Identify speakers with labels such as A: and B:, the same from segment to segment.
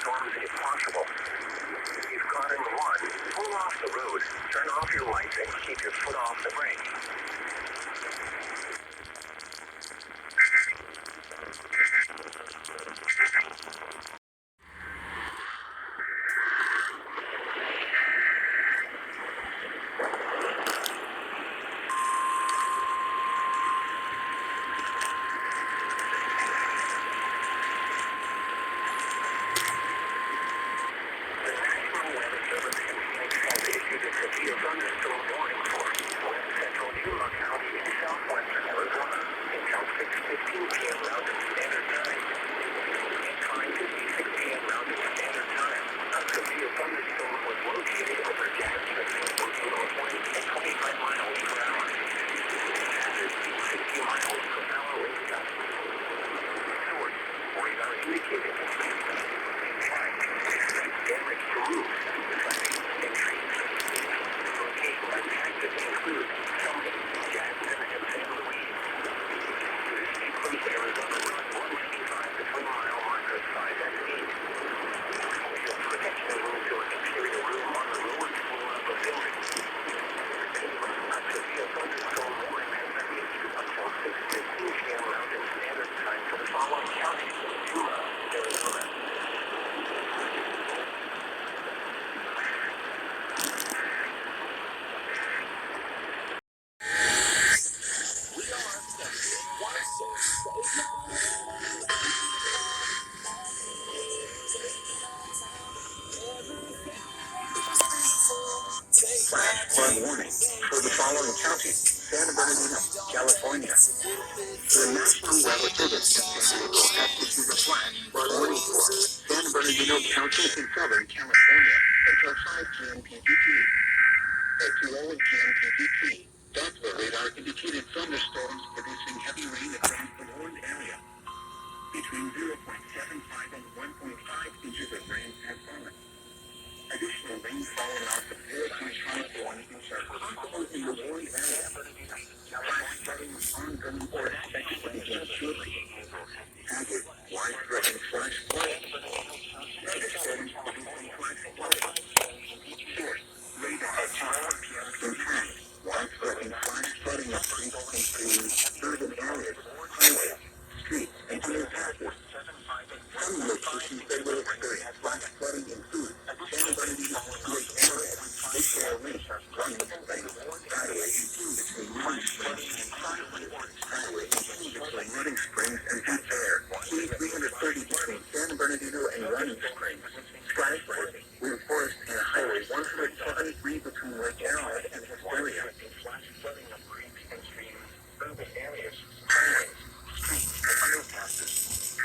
A: storms if possible. If caught in one, pull off the road, turn off your lights, and keep your foot off the brake. Flood warning for the following counties: San Bernardino, California. The National Weather Service in San Diego has issued a flash flood warning for San Bernardino County in Southern California until 5 p.m. PGT. At 2:01 p.m. PGT, Doppler radar indicated thunderstorms producing heavy rain across the warned area. Between 0.75 and 1.5 inches of rain has fallen. Additional rainfall amounts of 0.5 inches are possible in the warned area. Flash flooding is ongoing or expected to begin shortly. Hazard, wide-spreading flash flooding. Thunderstorms producing flash flooding. Source, radar at 2 p.m. confirmed. Wide-spreading flash flooding of creeks and streams, urban areas, highways, streets, and underpasses. Some locations that will experience flash flooding include San Bernardino Lake Area, Lake Area, Running Springs, Highway 18 between Running Springs and Highway 18 between Running Springs and Fair, E330 between San Bernardino and Running Springs, Skyford, Wind Forest and Highway 173 between Lake Arrowhead and Hysteria. Flash flooding of creeks and streams, urban areas, highways, streets, and underpasses.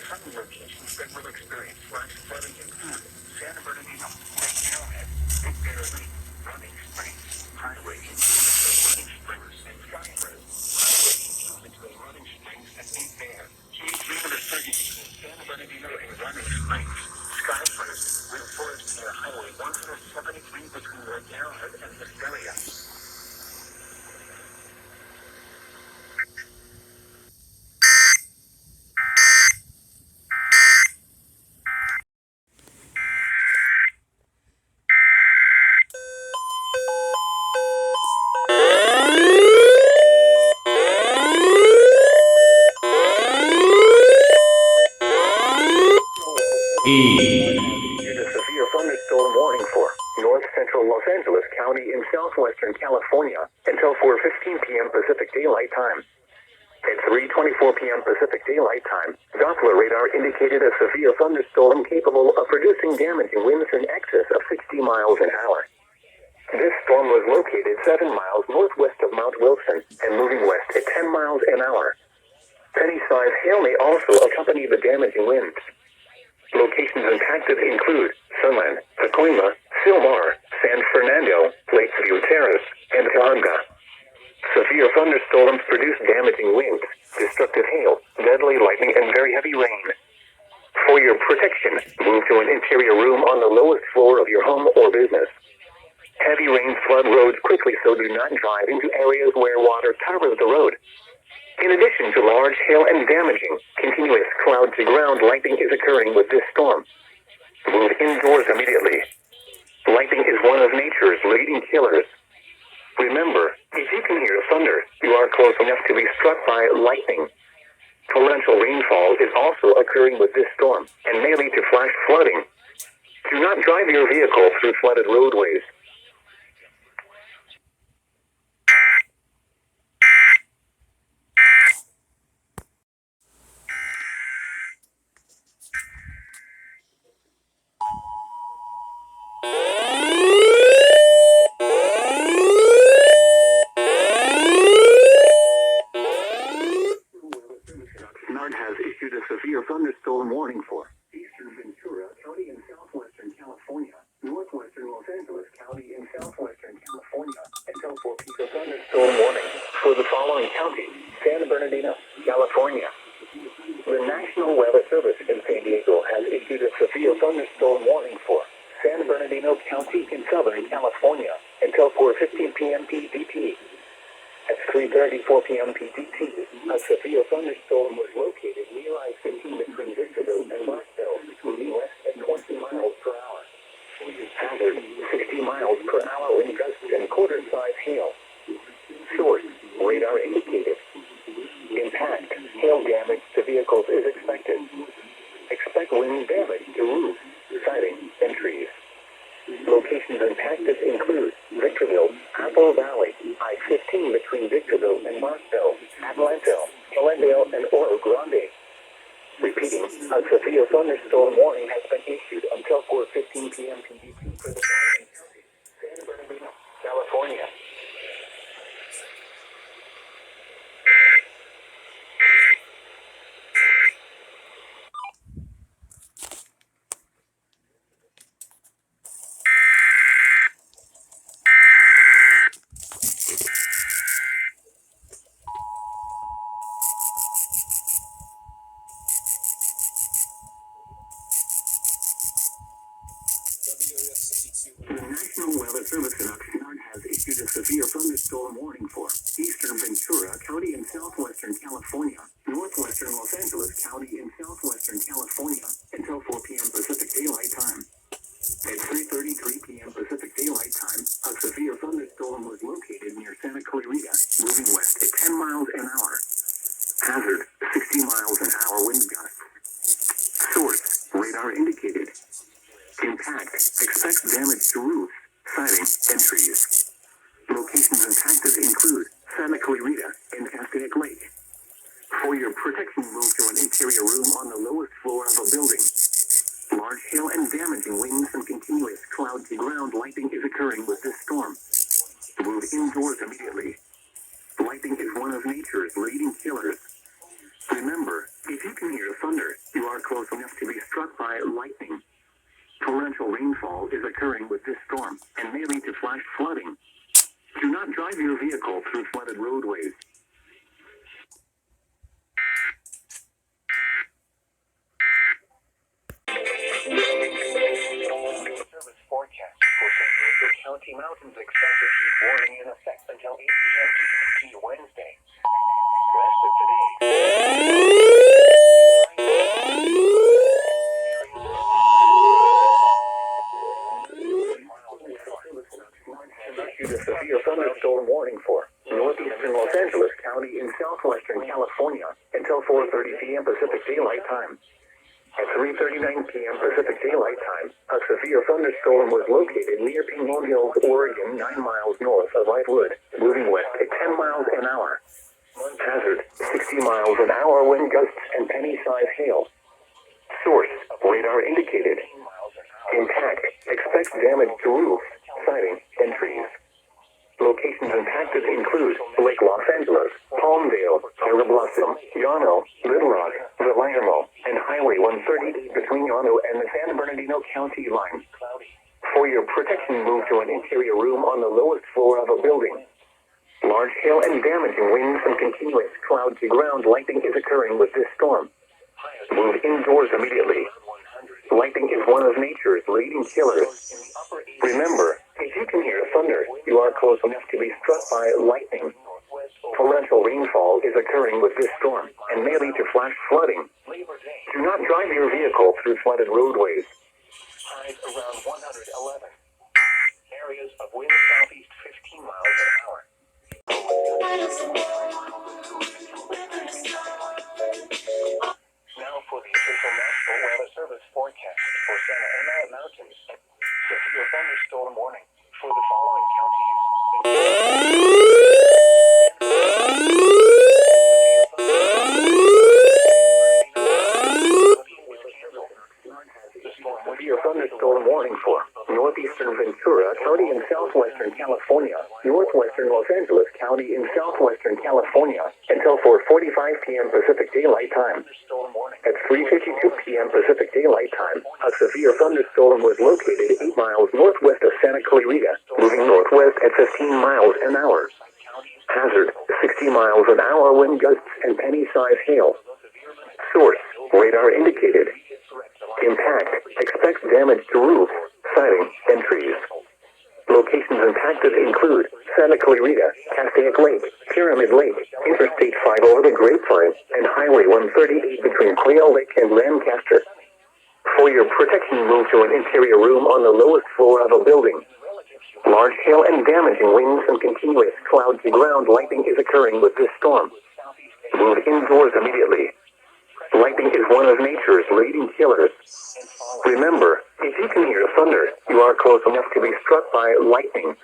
A: Some locations that will experience flash flooding include San Bernardino, Lake Arrowhead, Big Bear Lake, Running Springs, Highway 18 between Running Springs and Skyford, Highway 18 between Running Springs and Big Bear, E330 between San Bernardino and Running Springs, Skyford, Wind Forest near Highway 173 between Lake Arrowhead and Hysteria. Severe thunderstorm warning for north central Los Angeles County in southwestern California until 4:15 p.m. Pacific Daylight Time. At 3:24 p.m. Pacific Daylight Time, Doppler radar indicated a severe thunderstorm capable of producing damaging winds in excess of 60 miles an hour. This storm was located 7 miles northwest of Mount Wilson and moving west at 10 miles an hour. Penny-sized hail may also accompany the damaging winds. Locations impacted include Sunland, Pacoima, Silmar, San Fernando, Lakeview Terrace, and Cahuenga. Severe thunderstorms produce damaging winds, destructive hail, deadly lightning, and very heavy rain. For your protection, move to an interior room on the lowest floor of your home or business. Heavy rains flood roads quickly, so do not drive into areas where water covers the road. In addition to large hail and damaging, continuous cloud-to-ground lightning is occurring with this storm. Move indoors immediately. Lightning is one of nature's leading killers. Remember, if you can hear thunder, you are close enough to be struck by lightning. Torrential rainfall is also occurring with this storm and may lead to flash flooding. Do not drive your vehicle through flooded roadways. NARD has issued a severe thunderstorm warning for eastern Ventura County in southwestern California, northwestern Los Angeles County in southwestern California, until 4 p.m. Thunderstorm warning for the following counties: San Bernardino, California. The National Weather Service in San Diego has issued a severe thunderstorm warning for San Bernardino County in southern California until 4:15 p.m. PDT. At 3:34 p.m. PDT, a severe thunderstorm was located near I-15 between Victorville and Markville, moving west at 20 miles per hour. Hazard, 60 miles per hour wind gusts and quarter-size hail. Source, radar indicated. Impact, hail damage to vehicles is expected. Expect wind damage to roofs, siding, and trees. Locations impacted include Victorville, Apple Valley, I-15 between Victorville and Markville, Atlanta, Glendale, and Oro Grande. Repeating, a severe thunderstorm warning has been issued until 4:15 p.m. PDT for the following counties: San Bernardino, California. The National Weather Service in Oxnard has issued a severe thunderstorm warning for eastern Ventura County in southwestern California, northwestern Los Angeles County in southwestern California, until 4 p.m. Pacific Daylight Time. At 3:33 p.m. Pacific Daylight Time, a severe thunderstorm was located near Santa Clarita, moving west at 10 miles an hour. Hazard, 60 miles an hour wind gusts. Source, radar indicated. Impact, expect damage to roofs, siding, and trees. Locations impacted include Santa Clarita and Aztec Lake. For your protection, move to an interior room on the lowest floor of a building. Large hail and damaging winds and continuous cloud-to-ground lightning is occurring with this storm. Move indoors immediately. Lightning is one of nature's leading killers. Remember, if you can hear thunder, you are close enough to be struck by lightning. Torrential rainfall is occurring with this storm and may lead to flash flooding. Do not drive your vehicle through flooded roadways. Service forecast for San Diego County Mountains excessive heat warning in effect until 8 p.m. PDT Wednesday. Rest of today. Issued a severe thunderstorm warning for northeastern Los Angeles County in southwestern California until 4:30 p.m. Pacific Daylight Time. At 3:39 p.m. Pacific Daylight Time, a severe thunderstorm was located near Pinyon Hills, Oregon, 9 miles north of Whitewood, moving west at 10 miles an hour. Hazard, 60 miles an hour wind gusts and penny-size hail. Source, radar indicated. Impact, expect damage to roofs, siding, and trees. Locations impacted include Lake Los Angeles, Palmdale, Terra Blossom, Llano, Little Rock, Vallejo, and Highway 130 between Llano and the San Bernardino County line. For your protection, move to an interior room on the lowest floor of a building. Large hail and damaging winds and continuous cloud-to-ground lightning is occurring with this storm. Move indoors immediately. Lightning is one of nature's leading killers. Remember, if you can hear thunder, you are close enough to be struck by lightning. Torrential rainfall is occurring with this storm and may lead to flash flooding. Do not drive your vehicle through flooded roadways. highs around 111. Areas of wind southeast 15 miles an hour. Now for the official National Weather Service forecast for Santa Ana Mountains. Severe thunderstorm warning for the following counties. Severe thunderstorm warning for northeastern Ventura County in southwestern California, northwestern Los Angeles County in southwestern California, until 4:45 p.m. Pacific Daylight Time. At 3:52 p.m. Pacific Daylight Time, a severe thunderstorm was located 8 miles northwest of Santa Clarita, moving northwest at 15 miles an hour. Hazard, 60 miles an hour wind gusts and penny-size hail. Source, radar indicated. Impact, expect damage to roofs, siding, and trees. Locations impacted include Santa Clarita, Castaic Lake, Pyramid Lake, Interstate 5 over the Grapevine, and Highway 138 between Quail Lake and Lancaster. For your protection, move to an interior room on the lowest floor of a building. Large hail and damaging winds and continuous cloud-to-ground lightning is occurring with this storm. Move indoors immediately. Lightning is one of nature's leading killers. Remember, if you can hear thunder, you are close enough to be struck by lightning.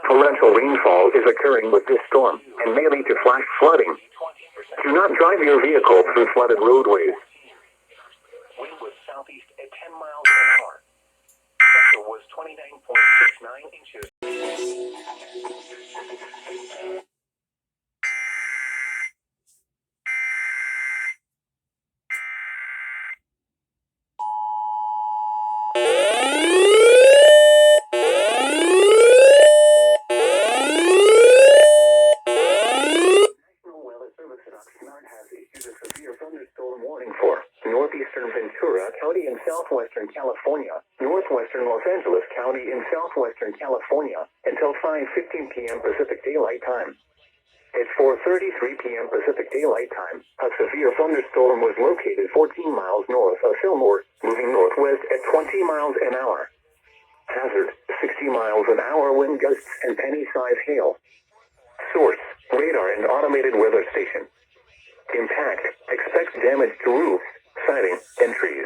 A: Torrential rainfall is occurring with this storm and may lead to flash flooding. Do not drive your vehicle through flooded roadways. Wind was southeast at 10 miles an hour. Pressure was 29.69 inches. Northeastern Ventura County in southwestern California, northwestern Los Angeles County in southwestern California, until 5:15 p.m. Pacific Daylight Time. At 4:33 p.m. Pacific Daylight Time, a severe thunderstorm was located 14 miles north of Fillmore, moving northwest at 20 miles an hour. Hazard, 60 miles an hour wind gusts and penny-size hail. Source, radar and automated weather station. Impact, expect damage to roofs, siding, and trees.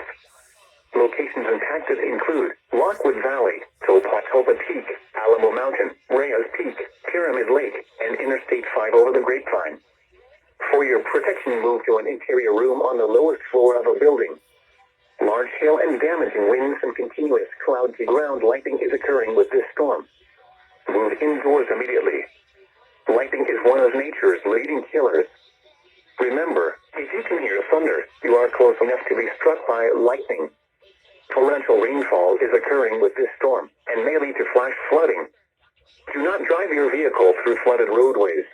A: Locations impacted include Lockwood Valley, Topatopa Peak, Alamo Mountain, Reyes Peak, Pyramid Lake, and Interstate 5 over the Grapevine. For your protection, move to an interior room on the lowest floor of a building. Large hail and damaging winds and continuous cloud-to-ground lightning is occurring with this storm. Move indoors immediately. Lightning is one of nature's leading killers. Remember, if you can hear thunder, you are close enough to be struck by lightning. Torrential rainfall is occurring with this storm and may lead to flash flooding. Do not drive your vehicle through flooded roadways.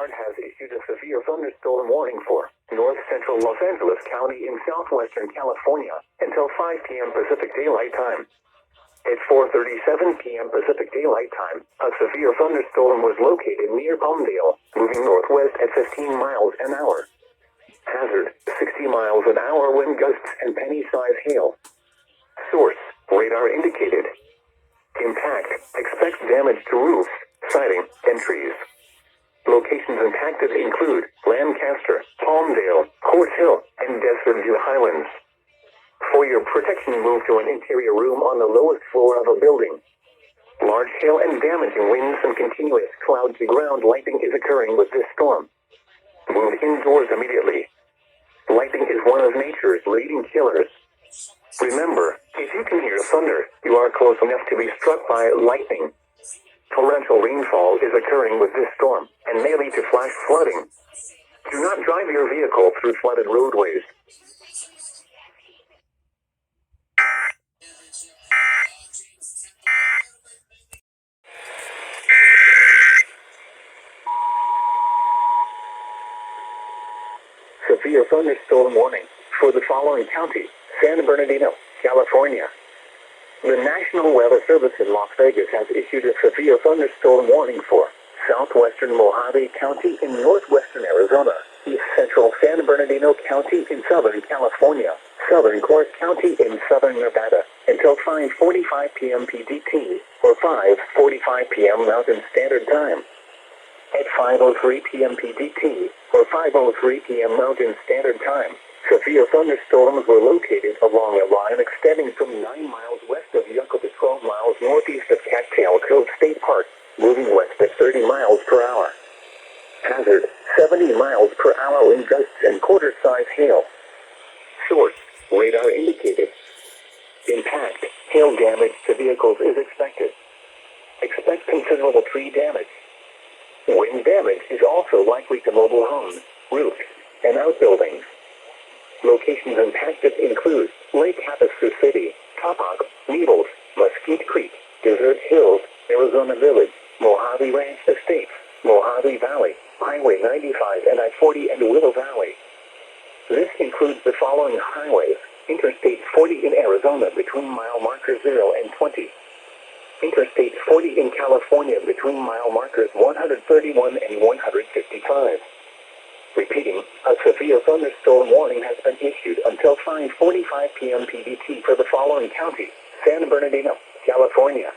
A: Has issued a severe thunderstorm warning for north central Los Angeles County in southwestern California until 5 p.m. Pacific Daylight Time. At 4:37 p.m. Pacific Daylight Time, a severe thunderstorm was located near Palmdale, moving northwest at 15 miles an hour. Hazard, 60 miles an hour wind gusts and penny-size hail. Source, radar indicated. Impact, expect damage to roofs, siding, and trees. Locations impacted include Lancaster, Palmdale, Court Hill, and Desert View Highlands. For your protection, move to an interior room on the lowest floor of a building. Large hail and damaging winds and continuous cloud-to-ground lightning is occurring with this storm. Move indoors immediately. Lightning is one of nature's leading killers. Remember, if you can hear thunder, you are close enough to be struck by lightning. Torrential rainfall is occurring with this storm and may lead to flash flooding. Do not drive your vehicle through flooded roadways. severe thunderstorm warning for the following county: San Bernardino, California. The National Weather Service in Las Vegas has issued a severe thunderstorm warning for southwestern Mojave County in northwestern Arizona, east central San Bernardino County in southern California, southern Clark County in southern Nevada, until 5:45 p.m. PDT, or 5:45 p.m. Mountain Standard Time. At 5:03 p.m. PDT, or 5:03 p.m. Mountain Standard Time, severe thunderstorms were located along a line extending from 9 miles west of Yucca to 12 miles northeast of Cattail Cove State Park, moving west at 30 miles per hour. Hazard: 70 miles per hour wind gusts and quarter-size hail. Source: radar indicated. Impact: hail damage to vehicles is expected. Expect considerable tree damage. Wind damage is also likely to mobile homes, roofs, and outbuildings. Locations impacted include Lake Havasu City, Kapok, Needles, Mesquite Creek, Desert Hills, Arizona Village, Mojave Ranch Estates, Mojave Valley, Highway 95 and I-40 and Willow Valley. This includes the following highways: Interstate 40 in Arizona between mile markers 0 and 20. Interstate 40 in California between mile markers 131 and 155. Repeating, a severe thunderstorm warning has been issued until 5:45 p.m. PDT for the following county: San Bernardino, California.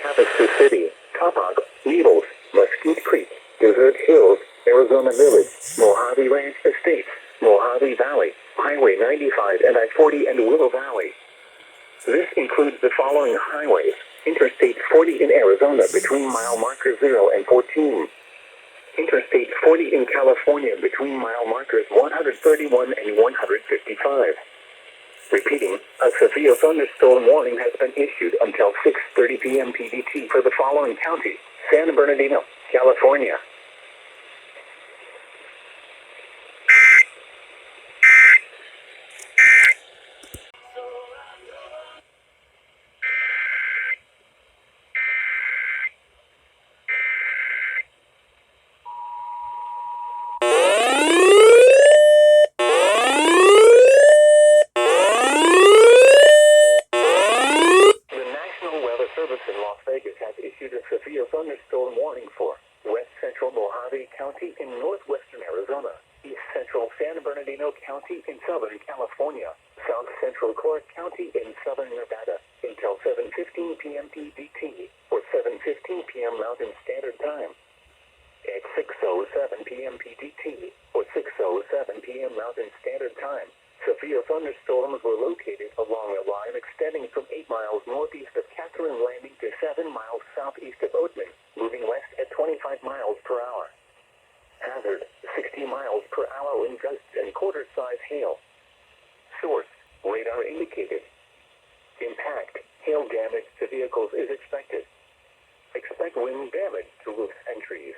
A: Havasu City, Kapok, Needles, Mesquite Creek, Desert Hills, Arizona Village, Mojave Ranch Estates, Mojave Valley, Highway 95 and I-40 and Willow Valley. This includes the following highways: Interstate 40 in Arizona between mile markers 0 and 14. Interstate 40 in California between mile markers 131 and 155. Repeating, a severe thunderstorm warning has been issued until 6:30 p.m. PDT for the following county: San Bernardino, California. Service in Las Vegas has issued a severe thunderstorm warning for west central Mojave County in northwestern Arizona, east central San Bernardino County in southern California, south central Clark County in southern Nevada, until 7:15 p.m. PDT, or 7:15 p.m. Mountain Standard Time. At 6:07 p.m. PDT, or 6:07 p.m. Mountain Standard Time, severe thunderstorms were located along a line extending from 8 miles northeast of Catherine Landing to 7 miles southeast of Oatman, moving west at 25 miles per hour. Hazard: 60 miles per hour wind gusts and quarter-size hail. Source: radar indicated. Impact: hail damage to vehicles is expected. Expect wind damage to roofs and trees.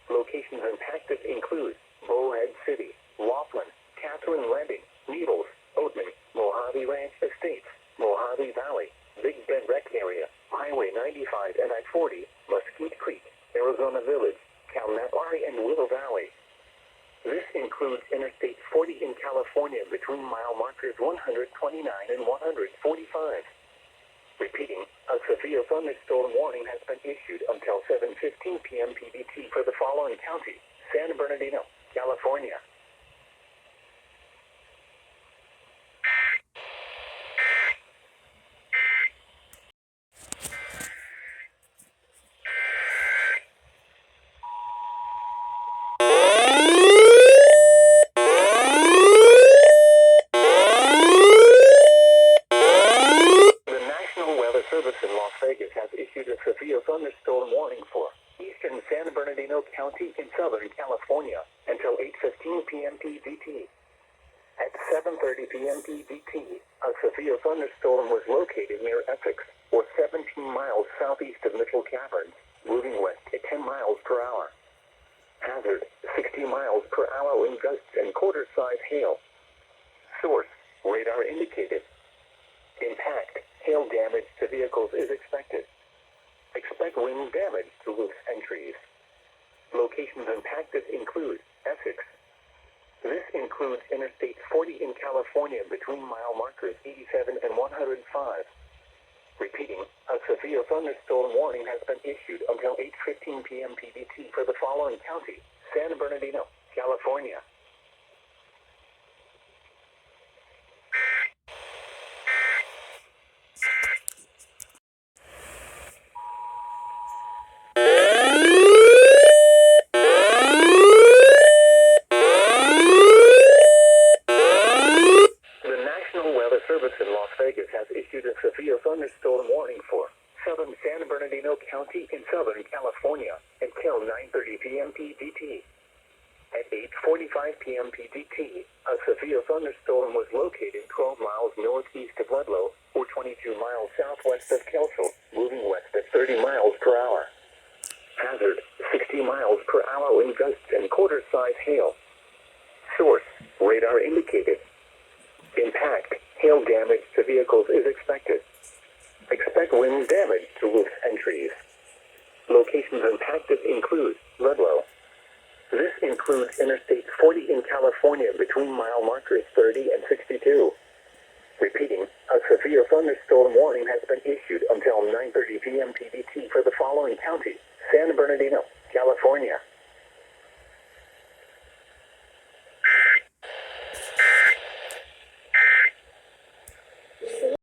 A: Locations impacted include Bullhead City, Laughlin, Catherine Landing, Needles, Oatman, Mojave Ranch Estates, Mojave Valley, Big Bend Rec Area, Highway 95 and I-40, Mesquite Creek, Arizona Village, Calnapari and Willow Valley. This includes Interstate 40 in California between mile markers 129 and 145. Repeating, a severe thunderstorm warning has been issued until 7:15 p.m. PDT for the following county: San Bernardino, California. Service in Las Vegas has issued a severe thunderstorm warning for eastern San Bernardino County in southern California until 8:15 p.m. PDT. At 7:30 p.m. PDT, a severe thunderstorm was located near Essex, or 17 miles southeast of Mitchell Caverns, moving west at 10 miles per hour. Hazard: 60 miles per hour wind gusts and quarter-size hail. Source: radar indicated. Impact: hail damage to vehicles is expected. Expect wind damage to roofs and trees. Locations impacted include Essex. This includes Interstate 40 in California between mile markers 87 and 105. Repeating, a severe thunderstorm warning has been issued until 8:15 p.m. PDT for the following county: San Bernardino, California. The National Weather Service in Las Vegas has issued a severe thunderstorm warning for southern San Bernardino County in Southern California until 9:30 p.m. PDT. At 8:45 p.m. PDT, a severe thunderstorm was located 12 miles northeast of Ludlow, or 22 miles southwest of Kelso, moving west at 30 miles per hour. Hazard, 60 miles per hour wind gusts and quarter-size hail. Source, radar indicated. Impact, hail damage to vehicles is expected. Expect wind damage to roofs and trees. Locations impacted include Ludlow. This includes Interstate 40 in California between mile markers 30 and 62. Repeating, a severe thunderstorm warning has been issued until 9:30 p.m. PDT for the following county: San Bernardino, California.